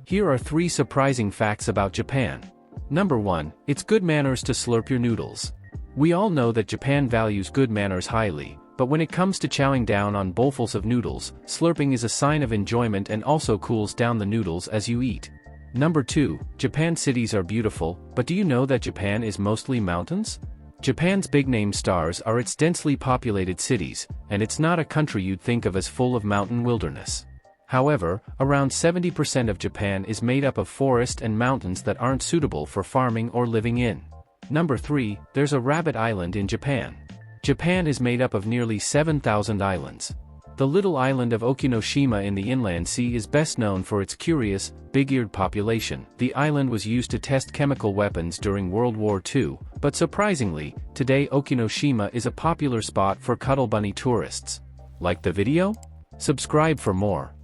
Here are 3 surprising facts about Japan. Number 1, it's good manners to slurp your noodles. We all know that Japan values good manners highly, but when it comes to chowing down on bowlfuls of noodles, slurping is a sign of enjoyment and also cools down the noodles as you eat. Number 2, Japan cities are beautiful, but do you know that Japan is mostly mountains? Japan's big-name stars are its densely populated cities, and it's not a country you'd think of as full of mountain wilderness. However, around 70% of Japan is made up of forest and mountains that aren't suitable for farming or living in. Number 3, there's a rabbit island in Japan. Japan is made up of nearly 7,000 islands. The little island of Okinoshima in the inland sea is best known for its curious, big-eared population. The island was used to test chemical weapons during World War II, but surprisingly, today Okinoshima is a popular spot for cuddle bunny tourists. Like the video? Subscribe for more.